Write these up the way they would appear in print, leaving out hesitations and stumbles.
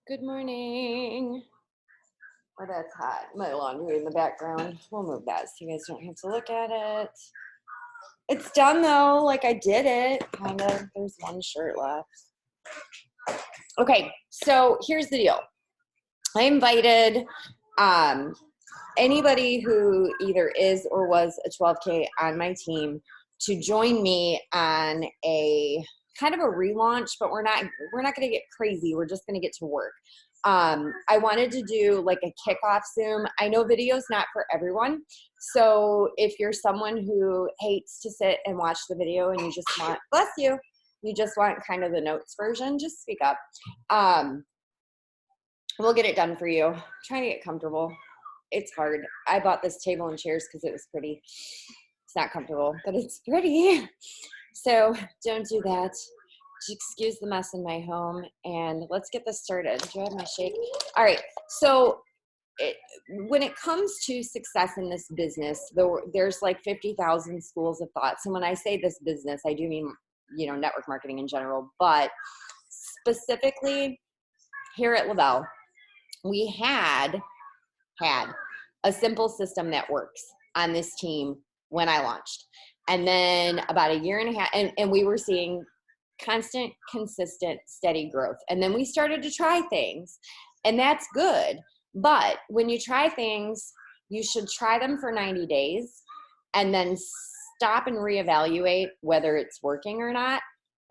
Good morning. Oh, that's hot. My laundry in the background. We'll move that so you guys don't have to look at it. It's done though. Like I did it. Kind of. There's one shirt left. Okay, so here's the deal. I invited anybody who either is or was a 12K on my team to join me on a kind of a relaunch, but we're not going to get crazy. We're just going to get to work. I wanted to do like a kickoff Zoom. I know video's not for everyone. So if you're someone who hates to sit and watch the video and you just want, bless you, you just want kind of the notes version, just speak up. We'll get it done for you. I'm trying to get comfortable. It's hard. I bought this table and chairs because it was pretty. It's not comfortable, but it's pretty. So don't do that. Excuse the mess in my home, and let's get this started. Do I have my shake? All right. So when it comes to success in this business, there's like 50,000 schools of thoughts. And when I say this business, I do mean, network marketing in general, but specifically here at Le-Vel, we had a simple system that works on this team when I launched. And then about a year and a half, and we were seeing constant, consistent, steady growth. And then we started to try things, and that's good. But when you try things, you should try them for 90 days and then stop and reevaluate whether it's working or not,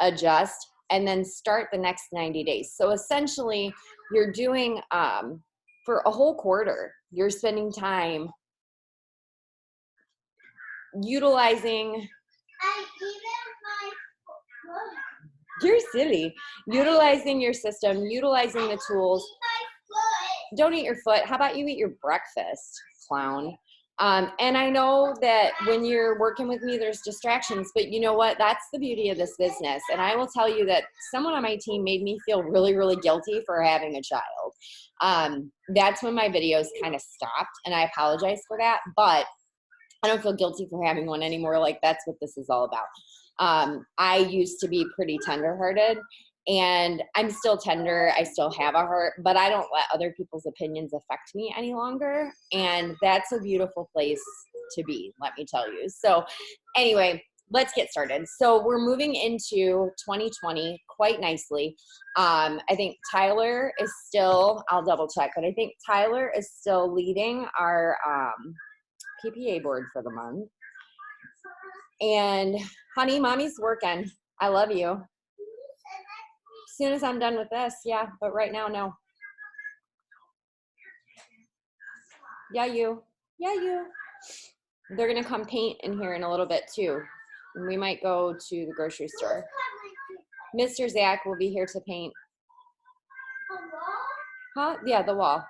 adjust, and then start the next 90 days. So essentially, you're doing, for a whole quarter, you're spending time utilizing, you're silly, utilizing your system, utilizing the tools. Don't eat your foot. How about you eat your breakfast, clown? And I know that when you're working with me, there's distractions, but you know what? That's the beauty of this business. And I will tell you that someone on my team made me feel really, really guilty for having a child. That's when my videos kind of stopped, and I apologize for that, but I don't feel guilty for having one anymore. Like, that's what this is all about. I used to be pretty tenderhearted, and I'm still tender. I still have a heart, but I don't let other people's opinions affect me any longer. And that's a beautiful place to be, let me tell you. So anyway, let's get started. So we're moving into 2020 quite nicely. I think Tyler is still, I'll double check, but I think Tyler is still leading our PPA board for the month. And honey, mommy's working. I love you. As soon as I'm done with this, yeah, but right now, no. Yeah, you. Yeah, you. They're going to come paint in here in a little bit too. And we might go to the grocery store. Mr. Zach will be here to paint. Huh? Yeah, the wall.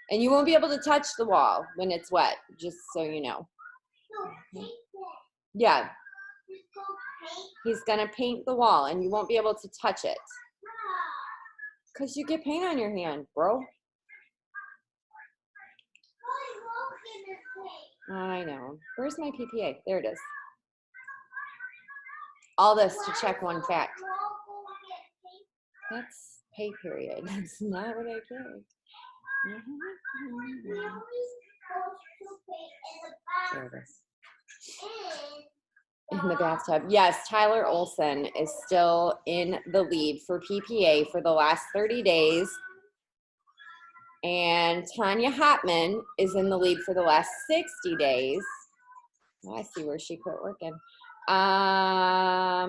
And you won't be able to touch the wall when it's wet, just so you know. Yeah. He's going to paint the wall, and you won't be able to touch it. Because you get paint on your hand, bro. I know. Where's my PPA? There it is. All this to check one fact. That's pay period. That's not what I did. There it is. In the bathtub. Yes, Tyler Olson is still in the lead for PPA for the last 30 days. And Tanya Hotman is in the lead for the last 60 days. Oh, I see where she quit working. Yeah,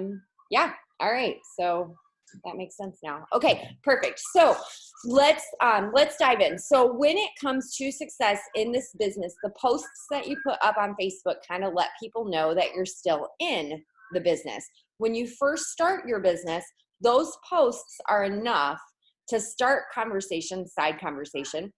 all right. So that makes sense now. Okay, perfect. So let's dive in. So when it comes to success in this business, the posts that you put up on Facebook kind of let people know that you're still in the business. When you first start your business, those posts are enough to start conversation, side conversation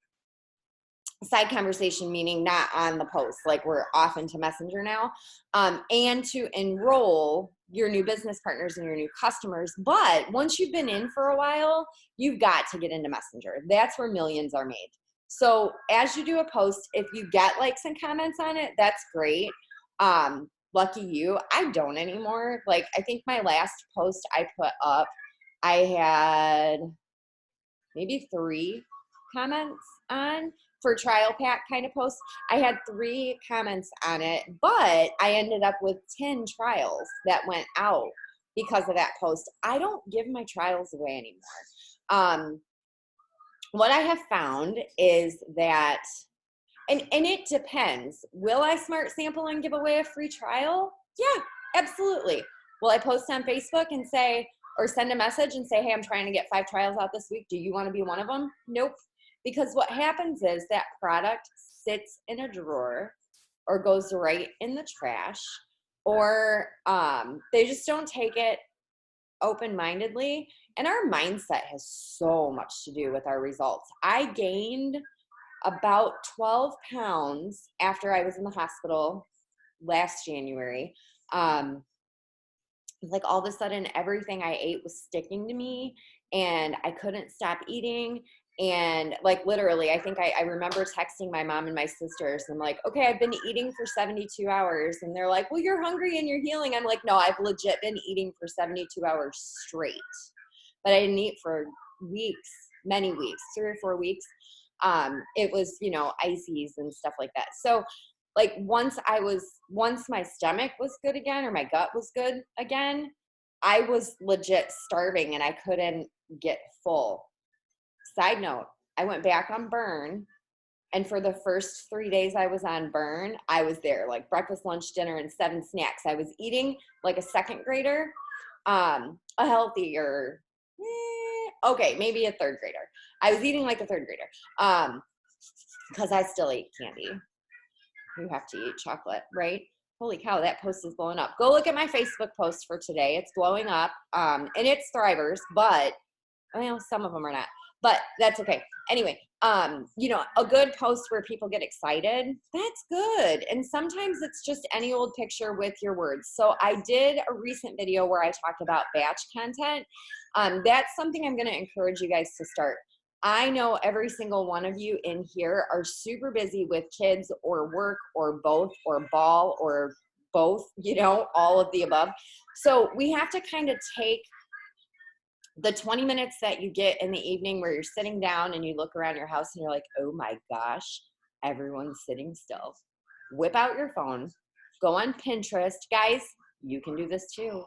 meaning not on the post, like we're off into Messenger now, and to enroll your new business partners and your new customers. But once you've been in for a while, you've got to get into Messenger. That's where millions are made. So as you do a post, if you get likes and comments on it, that's great. Lucky you. I don't anymore. Like, I think my last post I put up, I had maybe 3 comments on for trial pack kind of posts. I had 3 comments on it, but I ended up with 10 trials that went out because of that post. I don't give my trials away anymore. What I have found is that, and it depends. Will I smart sample and give away a free trial? Yeah, absolutely. Will I post on Facebook and say, or send a message and say, hey, I'm trying to get 5 trials out this week. Do you want to be one of them? Nope. Because what happens is that product sits in a drawer or goes right in the trash, or they just don't take it open-mindedly. And our mindset has so much to do with our results. I gained about 12 pounds after I was in the hospital last January. Like all of a sudden everything I ate was sticking to me and I couldn't stop eating. And like literally, I think I remember texting my mom and my sisters. And I'm like, okay, I've been eating for 72 hours. And they're like, well, you're hungry and you're healing. I'm like, no, I've legit been eating for 72 hours straight. But I didn't eat for weeks, many weeks, 3 or 4 weeks. It was, ices and stuff like that. So like once my stomach was good again, or my gut was good again, I was legit starving and I couldn't get full. Side note, I went back on Burn, and for the first 3 days I was on Burn, I was there like breakfast, lunch, dinner, and 7 snacks. I was eating like a second grader, a healthier, okay, maybe a third grader. I was eating like a third grader, because I still eat candy. You have to eat chocolate, right? Holy cow, that post is blowing up. Go look at my Facebook post for today. It's blowing up, and it's Thrivers, but some of them are not, but that's okay. Anyway, a good post where people get excited, that's good. And sometimes it's just any old picture with your words. So I did a recent video where I talked about batch content. That's something I'm going to encourage you guys to start. I know every single one of you in here are super busy with kids or work or both or ball or both, all of the above. So we have to kind of take the 20 minutes that you get in the evening where you're sitting down and you look around your house and you're like, oh my gosh, everyone's sitting still. Whip out your phone, go on Pinterest. Guys, you can do this too.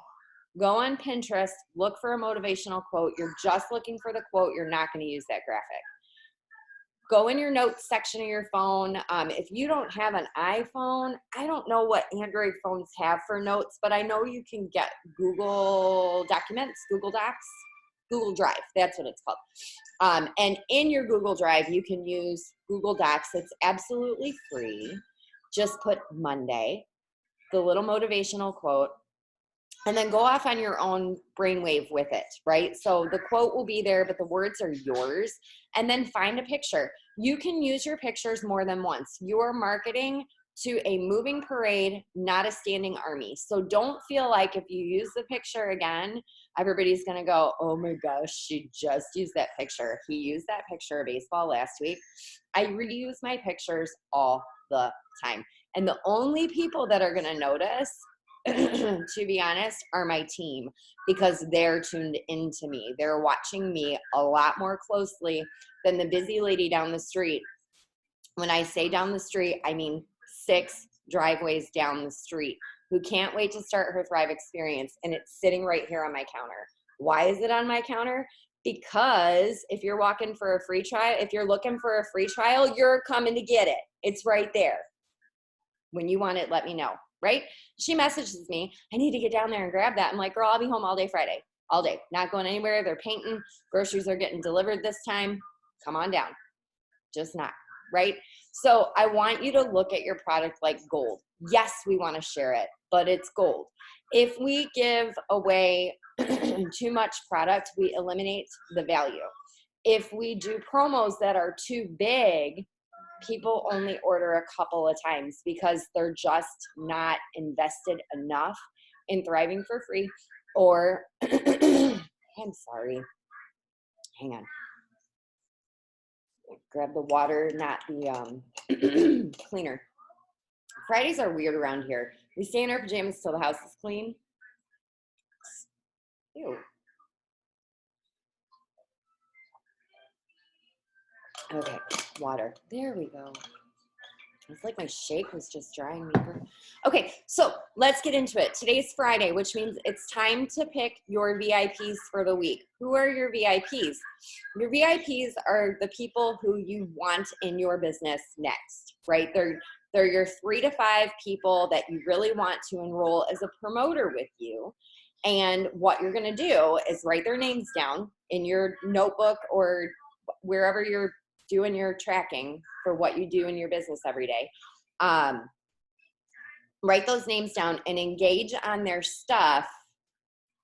Go on Pinterest, look for a motivational quote. You're just looking for the quote. You're not going to use that graphic. Go in your notes section of your phone. If you don't have an iPhone, I don't know what Android phones have for notes, but I know you can get Google Documents, Google Docs, Google Drive. That's what it's called. And in your Google Drive, you can use Google Docs. It's absolutely free. Just put Monday, the little motivational quote, and then go off on your own brainwave with it, right? So the quote will be there, but the words are yours. And then find a picture. You can use your pictures more than once. You're marketing to a moving parade, not a standing army. So don't feel like if you use the picture again, everybody's going to go, oh my gosh, she just used that picture. He used that picture of baseball last week. I reuse my pictures all the time. And the only people that are going to notice, to be honest, are my team, because they're tuned into me. They're watching me a lot more closely than the busy lady down the street. When I say down the street, I mean 6 driveways down the street, who can't wait to start her Thrive experience, and it's sitting right here on my counter. Why is it on my counter? Because if you're walking for a free trial, if you're looking for a free trial, you're coming to get it. It's right there. When you want it, let me know, right? She messages me, I need to get down there and grab that. I'm like, girl, I'll be home all day Friday, all day, not going anywhere. They're painting, groceries are getting delivered this time. Come on down. Just not, right? So I want you to look at your product like gold. Yes, we want to share it, but it's gold. If we give away too much product, we eliminate the value. If we do promos that are too big, people only order a couple of times because they're just not invested enough in Thriving for Free. Or, I'm sorry, hang on. Grab the water, not the cleaner. Fridays are weird around here. We stay in our pajamas till the house is clean. Ew. Okay, water. There we go. It's like my shake was just drying me. Okay, so let's get into it. Today's Friday, which means it's time to pick your VIPs for the week. Who are your VIPs? Your VIPs are the people who you want in your business next, right? They're your 3 to 5 people that you really want to enroll as a promoter with you. And what you're going to do is write their names down in your notebook or wherever you're doing your tracking for what you do in your business every day. Write those names down and engage on their stuff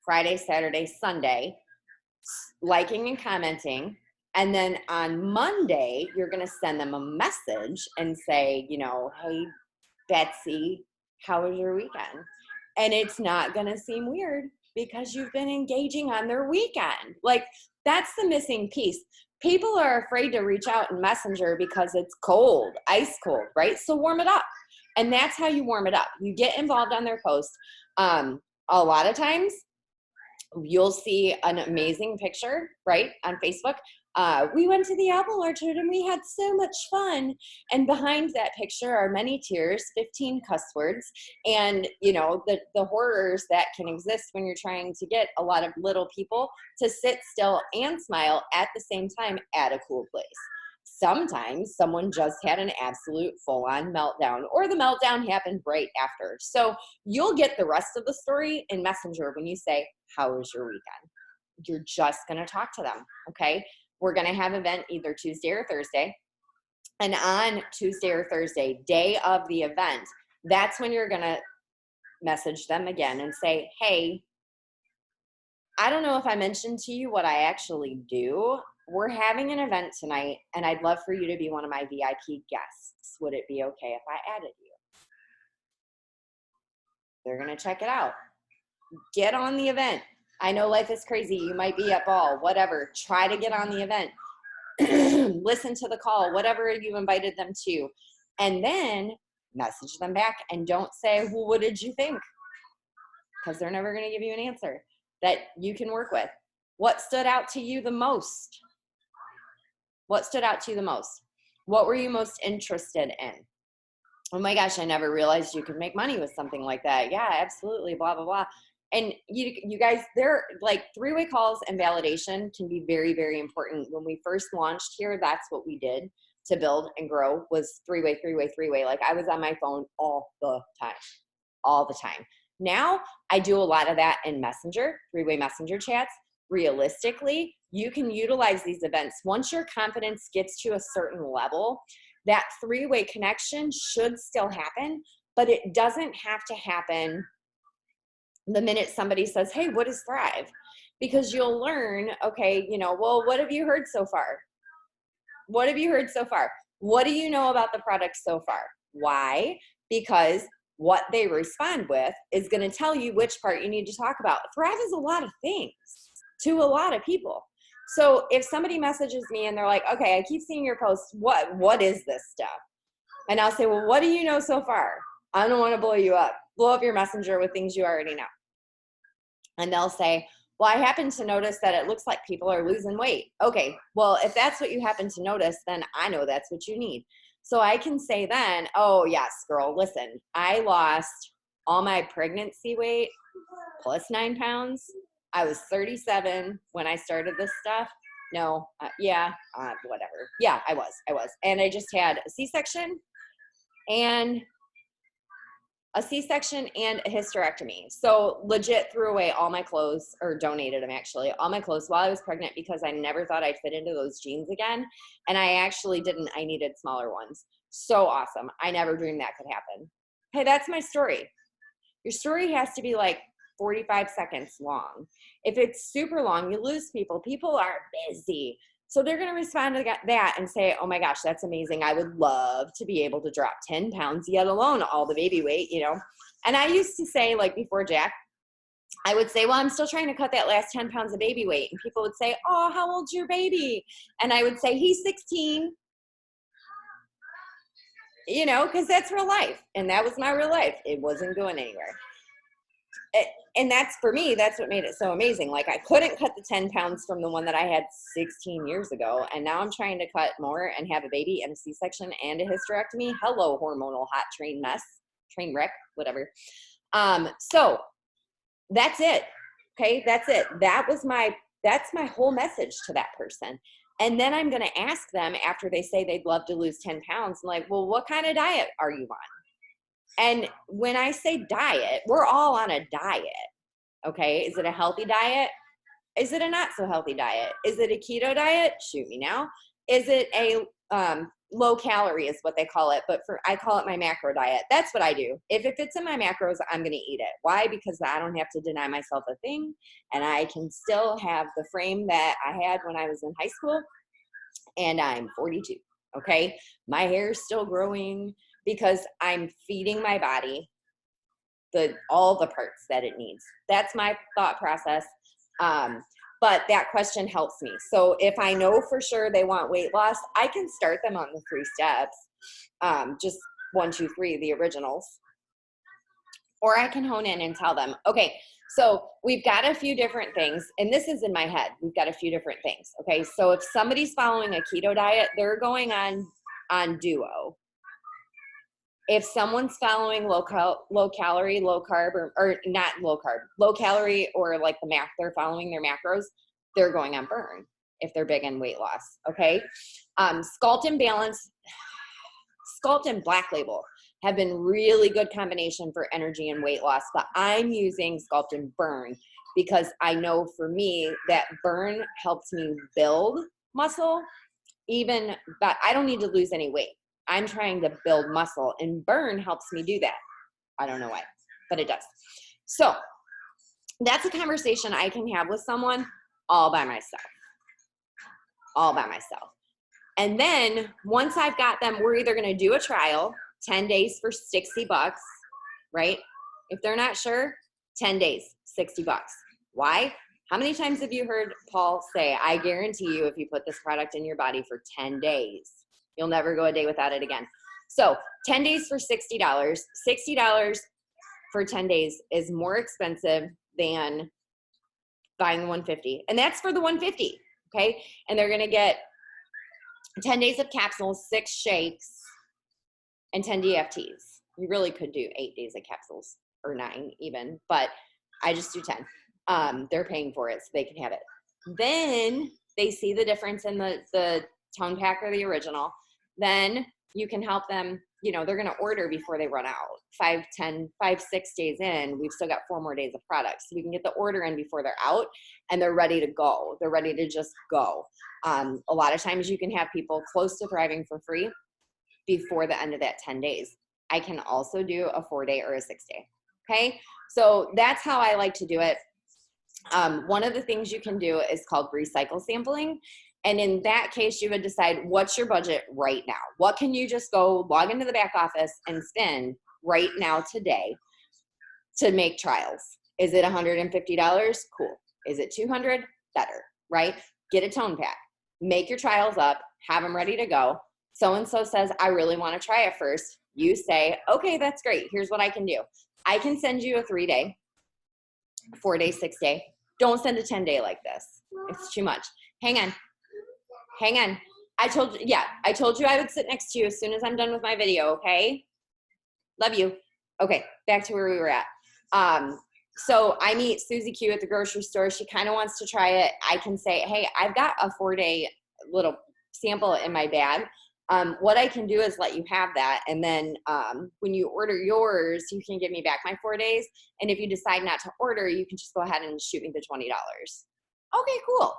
Friday, Saturday, Sunday, liking and commenting. And then on Monday, you're going to send them a message and say, you know, hey, Betsy, how was your weekend? And it's not going to seem weird because you've been engaging on their weekend. Like, that's the missing piece. People are afraid to reach out in Messenger because it's cold, ice cold, right? So warm it up. And that's how you warm it up. You get involved on their post. A lot of times you'll see an amazing picture, right, on Facebook. We went to the apple orchard and we had so much fun. And behind that picture are many tears, 15 cuss words, and you know the horrors that can exist when you're trying to get a lot of little people to sit still and smile at the same time at a cool place. Sometimes someone just had an absolute full-on meltdown, or the meltdown happened right after. So you'll get the rest of the story in Messenger when you say, how was your weekend? You're just going to talk to them, okay? We're going to have an event either Tuesday or Thursday. And on Tuesday or Thursday, day of the event, that's when you're going to message them again and say, hey, I don't know if I mentioned to you what I actually do. We're having an event tonight, and I'd love for you to be one of my VIP guests. Would it be okay if I added you? They're going to check it out. Get on the event. I know life is crazy. You might be at ball, whatever. Try to get on the event. Listen to the call, whatever you invited them to. And then message them back and don't say, well, what did you think? Because they're never going to give you an answer that you can work with. What stood out to you the most? What stood out to you the most? What were you most interested in? Oh my gosh, I never realized you could make money with something like that. Yeah, absolutely, blah, blah, blah. And you guys, they're like three-way calls and validation can be very, very important. When we first launched here, that's what we did to build and grow was three-way. Like I was on my phone all the time. Now I do a lot of that in Messenger, three-way Messenger chats. Realistically, you can utilize these events. Once your confidence gets to a certain level, that three-way connection should still happen, but it doesn't have to happen the minute somebody says, hey, what is Thrive? Because you'll learn, okay, well, what have you heard so far? What have you heard so far? What do you know about the product so far? Why? Because what they respond with is going to tell you which part you need to talk about. Thrive is a lot of things to a lot of people. So if somebody messages me and they're like, okay, I keep seeing your posts, what is this stuff? And I'll say, well, what do you know so far? I don't want to blow up your Messenger with things you already know. And they'll say, well, I happen to notice that it looks like people are losing weight. Okay, well, if that's what you happen to notice, then I know that's what you need. So I can say then, oh, yes, girl, listen, I lost all my pregnancy weight plus 9 pounds. I was 37 when I started this stuff. No, whatever. Yeah, I was. And I just had a C-section and a hysterectomy. So legit threw away all my clothes, or donated them actually, all my clothes while I was pregnant because I never thought I'd fit into those jeans again. And I actually didn't. I needed smaller ones. So awesome. I never dreamed that could happen. Hey, that's my story. Your story has to be like 45 seconds long. If it's super long, you lose people. People are busy. So they're going to respond to that and say, oh my gosh, that's amazing. I would love to be able to drop 10 pounds, yet alone all the baby weight, And I used to say, like before Jack, I would say, well, I'm still trying to cut that last 10 pounds of baby weight. And people would say, oh, how old's your baby? And I would say, he's 16. Because that's real life. And that was my real life. It wasn't going anywhere. And that's, for me, that's what made it so amazing. Like, I couldn't cut the 10 pounds from the one that I had 16 years ago. And now I'm trying to cut more and have a baby and a C-section and a hysterectomy. Hello, hormonal hot train wreck, whatever. So that's it. Okay. That's it. That's my whole message to that person. And then I'm going to ask them after they say they'd love to lose 10 pounds. I'm like, well, what kind of diet are you on? And when I say diet, we're all on a diet. Okay. Is it a healthy diet? Is it a not so healthy diet? Is it a keto diet? Shoot me now. Is it a low calorie is what they call it, but I call it my macro diet. That's what I do. If it fits in my macros, I'm going to eat it. Why? Because I don't have to deny myself a thing, and I can still have the frame that I had when I was in high school, and I'm 42. Okay. My hair is still growing because I'm feeding my body all the parts that it needs. That's my thought process. But that question helps me. So if I know for sure they want weight loss, I can start them on the 3 steps. Just 1, 2, 3, the originals. Or I can hone in and tell them, okay, so we've got a few different things, and this is in my head. We've got a few different things. Okay. So if somebody's following a keto diet, they're going on Duo. If someone's following low calorie, low carb, or not low carb, low calorie, or like they're following their macros, they're going on Burn if they're big on weight loss. Okay. Sculpt and Black Label have been really good combination for energy and weight loss, but I'm using Sculpt and Burn because I know for me that Burn helps me build muscle, but I don't need to lose any weight. I'm trying to build muscle, and Burn helps me do that. I don't know why, but it does. So that's a conversation I can have with someone all by myself. And then once I've got them, we're either going to do a trial, 10 days for $60, right? If they're not sure, 10 days, $60. Why? How many times have you heard Paul say, I guarantee you if you put this product in your body for 10 days, you'll never go a day without it again. So 10 days for $60. $60 for 10 days is more expensive than buying the 150. And that's for the 150. Okay. And they're going to get 10 days of capsules, 6 shakes, and 10 DFTs. You really could do 8 days of capsules, or 9 even, but I just do 10. They're paying for it so they can have it. Then they see the difference in the tone pack or the original. Then you can help them, they're going to order before they run out. 6 days in, we've still got 4 more days of products. So we can get the order in before they're out and they're ready to go. They're ready to just go. A lot of times you can have people close to thriving for free before the end of that 10 days. I can also do a 4-day or a 6-day. Okay. So that's how I like to do it. One of the things you can do is called recycle sampling. And in that case, you would decide what's your budget right now? What can you just go log into the back office and spend right now today to make trials? Is it $150? Cool. Is it $200? Better, right? Get a tone pack, make your trials up, have them ready to go. So-and-so says, I really want to try it first. You say, okay, that's great. Here's what I can do. I can send you a 3-day, 4-day, 6-day. Don't send a 10-day like this. It's too much. Hang on. I told you I would sit next to you as soon as I'm done with my video. Okay. Love you. Okay. Back to where we were at. So I meet Susie Q at the grocery store. She kind of wants to try it. I can say, hey, I've got a 4-day little sample in my bag. What I can do is let you have that. And then when you order yours, you can give me back my 4 days. And if you decide not to order, you can just go ahead and shoot me the $20. Okay, cool.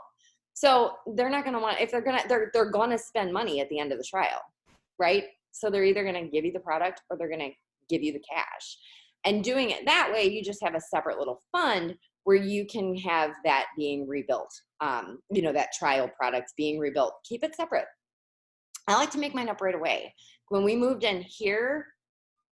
So they're not going to want, if they're going to spend money at the end of the trial, right? So they're either going to give you the product or they're going to give you the cash. And doing it that way, you just have a separate little fund where you can have that being rebuilt. That trial product being rebuilt. Keep it separate. I like to make mine up right away. When we moved in here,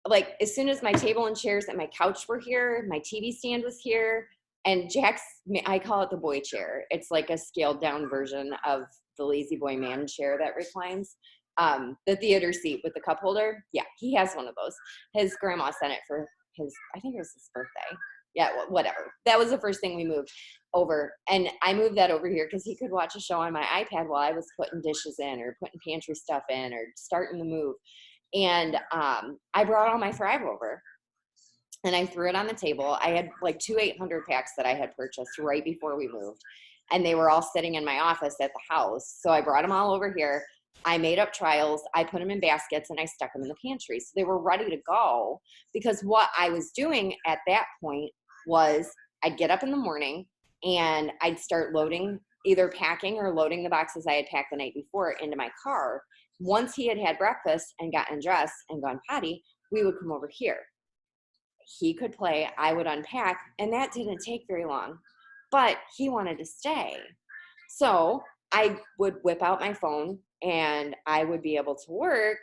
like as soon as my table and chairs and my couch were here, my TV stand was here, and Jack's, I call it the boy chair. It's like a scaled down version of the Lazy Boy man chair that reclines. The theater seat with the cup holder. Yeah, he has one of those. His grandma sent it for I think it was his birthday. Yeah, whatever. That was the first thing we moved over. And I moved that over here because he could watch a show on my iPad while I was putting dishes in or putting pantry stuff in or starting the move. And I brought all my Thrive over and I threw it on the table. I had like 2 800 packs that I had purchased right before we moved. And they were all sitting in my office at the house. So I brought them all over here. I made up trials. I put them in baskets and I stuck them in the pantry. So they were ready to go because what I was doing at that point was I'd get up in the morning and I'd start loading, either packing or loading the boxes I had packed the night before into my car. Once he had had breakfast and gotten dressed and gone potty, we would come over here. He could play, I would unpack, and that didn't take very long, but he wanted to stay. So I would whip out my phone and I would be able to work,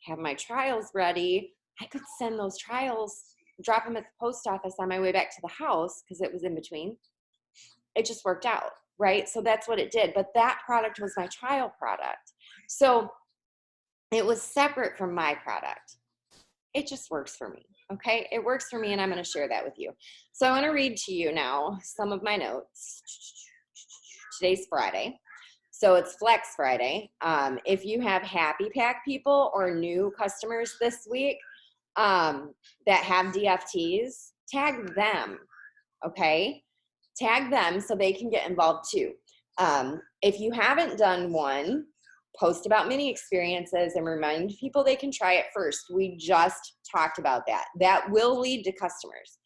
have my trials ready. I could send those trials, drop them at the post office on my way back to the house because it was in between. It just worked out, right? So that's what it did. But that product was my trial product. So it was separate from my product. It just works for me. Okay, it works for me, and I'm going to share that with you. So I want to read to you now some of my notes. Today's Friday, so it's Flex Friday. If you have Happy Pack people or new customers this week that have DFTs, tag them, okay? Tag them so they can get involved too. If you haven't done one, post about mini experiences and remind people they can try it first. We just talked about that. That will lead to customers.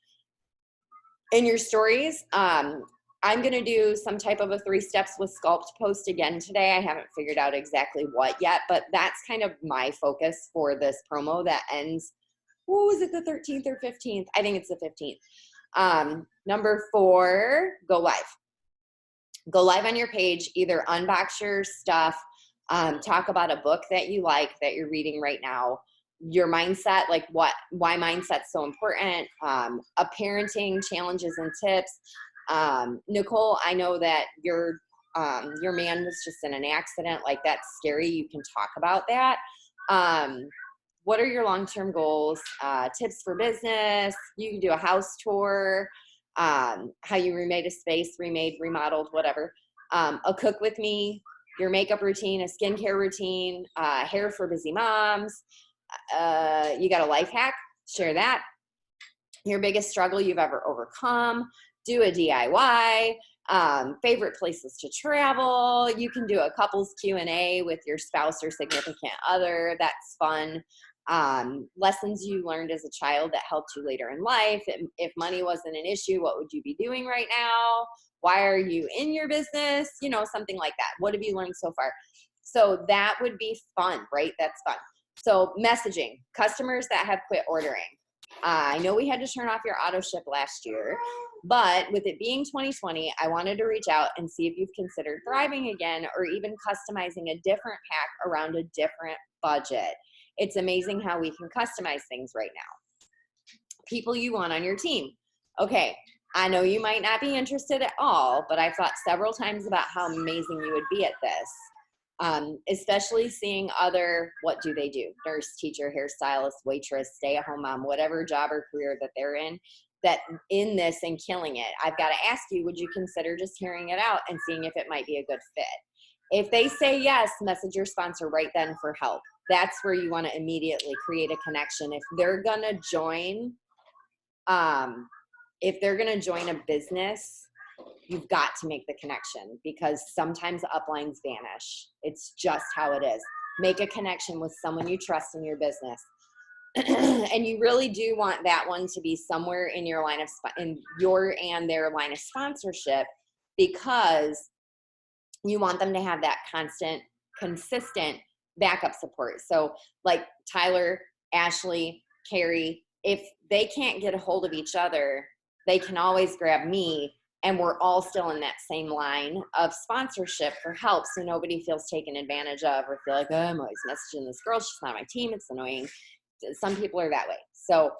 In your stories, I'm going to do some type of a 3 steps with Sculpt post again today. I haven't figured out exactly what yet, but that's kind of my focus for this promo that ends, is it the 13th or 15th? I think it's the 15th. Number 4, go live. Go live on your page, either unbox your stuff, talk about a book that you like that you're reading right now, your mindset, like why mindset's so important, a parenting challenges and tips. Nicole, I know that your man was just in an accident, like that's scary. You can talk about that. What are your long-term goals? Tips for business. You can do a house tour, how you remade a space, remodeled, whatever. A cook with me, your makeup routine, a skincare routine, hair for busy moms. You got a life hack, share that. Your biggest struggle you've ever overcome, do a DIY, favorite places to travel. You can do a couples Q&A with your spouse or significant other. That's fun. Lessons you learned as a child that helped you later in life. If money wasn't an issue, what would you be doing right now? Why are you in your business? You know, something like that. What have you learned so far? So that would be fun, right? That's fun. So messaging, customers that have quit ordering. I know we had to turn off your auto ship last year, but with it being 2020, I wanted to reach out and see if you've considered thriving again or even customizing a different pack around a different budget. It's amazing how we can customize things right now. People you want on your team. Okay, I know you might not be interested at all, but I've thought several times about how amazing you would be at this. Especially seeing other, what do they do? Nurse, teacher, hairstylist, waitress, stay-at-home mom, whatever job or career that they're in this and killing it. I've got to ask you, would you consider just hearing it out and seeing if it might be a good fit? If they say yes, message your sponsor right then for help. That's where you want to immediately create a connection. If they're going to join, a business, you've got to make the connection because sometimes uplines vanish. It's just how it is. Make a connection with someone you trust in your business. And you really do want that one to be somewhere in your line of, in your and their line of sponsorship, because you want them to have that consistent backup support. So like Tyler, Ashley, Carrie, if they can't get a hold of each other, they can always grab me, and we're all still in that same line of sponsorship for help, so nobody feels taken advantage of or feel like, oh, I'm always messaging this girl, she's not my team, it's annoying. Some people are that way. So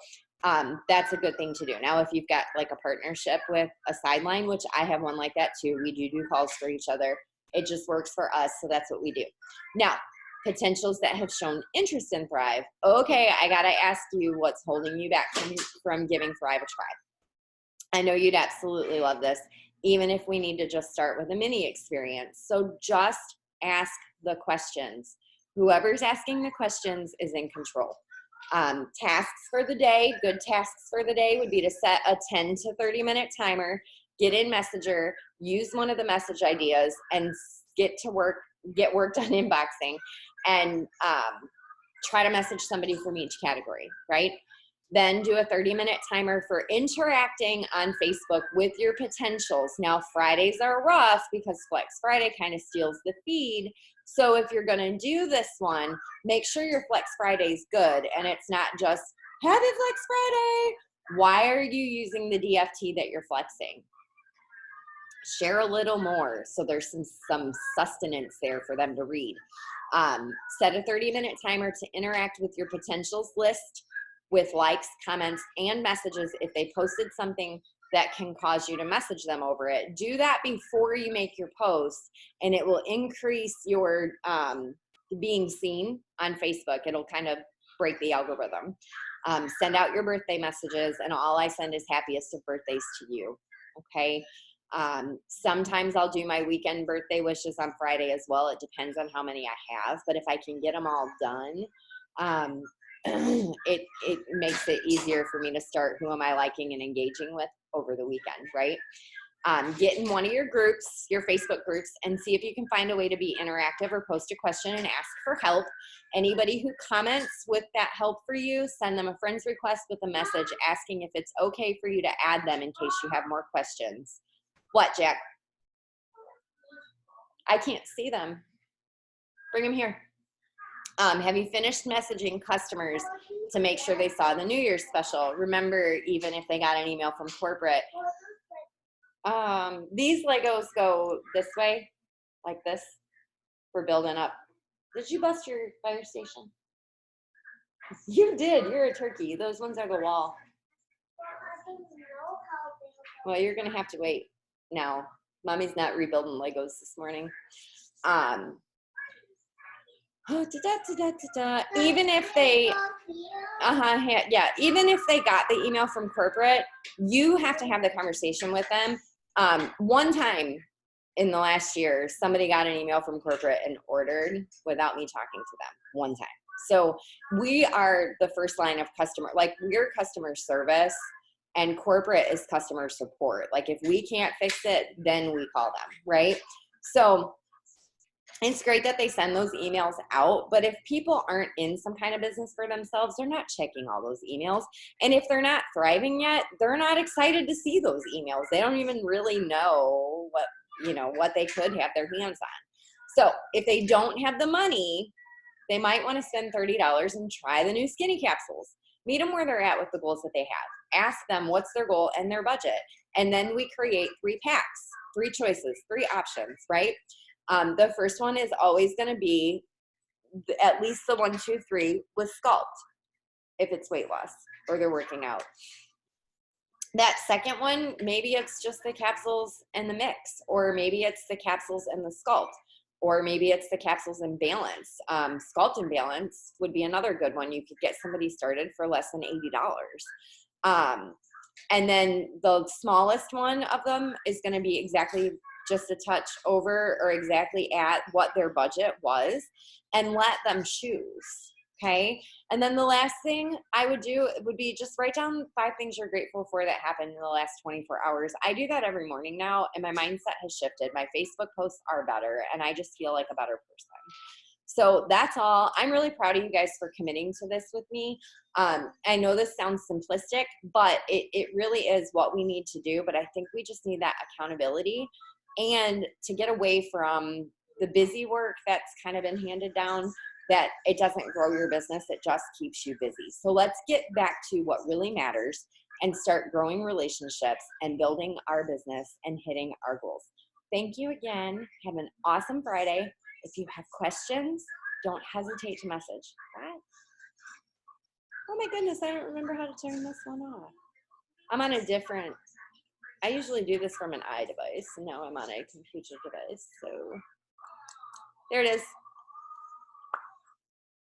that's a good thing to do. Now, if you've got like a partnership with a sideline, which I have one like that too, we do calls for each other. It just works for us, so that's what we do. Now, potentials that have shown interest in Thrive. Okay, I gotta ask you, what's holding you back from giving Thrive a try? I know you'd absolutely love this, even if we need to just start with a mini experience. So just ask the questions. Whoever's asking the questions is in control. Tasks for the day, good tasks for the day would be to set a 10 to 30-minute timer, get in Messenger, use one of the message ideas, and get work done inboxing, and try to message somebody from each category, right? Then do a 30-minute timer for interacting on Facebook with your potentials. Now, Fridays are rough because Flex Friday kind of steals the feed. So if you're going to do this one, make sure your Flex Friday is good and it's not just Happy Flex Friday. Why are you using the DFT that you're flexing? Share a little more so there's some sustenance there for them to read. Set a 30-minute timer to interact with your potentials list with likes, comments, and messages if they posted something that can cause you to message them over it. Do that before you make your post, and it will increase your being seen on Facebook. It'll kind of break the algorithm. Send out your birthday messages, and all I send is happiest of birthdays to you, okay? Sometimes I'll do my weekend birthday wishes on Friday as well. It depends on how many I have, but if I can get them all done, it makes it easier for me to start who am I liking and engaging with over the weekend, right? Get in one of your groups, your Facebook groups, and see if you can find a way to be interactive or post a question and ask for help. Anybody who comments with that help for you, send them a friend's request with a message asking if it's okay for you to add them in case you have more questions. What, Jack? I can't see them. Bring them here. Have you finished messaging customers to make sure they saw the New Year's special? Remember, even if they got an email from corporate, these Legos go this way, like this, for building up. Did you bust your fire station? You did. You're a turkey. Those ones are the wall. Well, you're going to have to wait now. Mommy's not rebuilding Legos this morning. Even if they, even if they got the email from corporate, you have to have the conversation with them. One time in the last year, somebody got an email from corporate and ordered without me talking to them one time. So we are the first line of customer, like we're customer service and corporate is customer support. Like if we can't fix it, then we call them, right? So it's great that they send those emails out, but if people aren't in some kind of business for themselves, they're not checking all those emails. And if they're not thriving yet, they're not excited to see those emails. They don't even really know what they could have their hands on. So if they don't have the money, they might want to spend $30 and try the new skinny capsules. Meet them where they're at with the goals that they have. Ask them what's their goal and their budget. And then we create 3 packs, 3 choices, 3 options, right? The first one is always going to be at least the 1, 2, 3 with Sculpt, if it's weight loss or they're working out. That second one, maybe it's just the capsules and the mix, or maybe it's the capsules and the Sculpt, or maybe it's the capsules and balance. Sculpt and balance would be another good one. You could get somebody started for less than $80. And then the smallest one of them is going to be exactly just a touch over or exactly at what their budget was, and let them choose, okay? And then the last thing I would do would be just write down 5 things you're grateful for that happened in the last 24 hours. I do that every morning now, and my mindset has shifted. My Facebook posts are better, and I just feel like a better person. So that's all. I'm really proud of you guys for committing to this with me. I know this sounds simplistic, but it really is what we need to do. But I think we just need that accountability and to get away from the busy work that's kind of been handed down, that it doesn't grow your business. It just keeps you busy. So let's get back to what really matters and start growing relationships and building our business and hitting our goals. Thank you again. Have an awesome Friday. If you have questions, don't hesitate to message. Bye. Oh my goodness, I don't remember how to turn this one off. I'm on a different, I usually do this from an iDevice, and now I'm on a computer device. So there it is.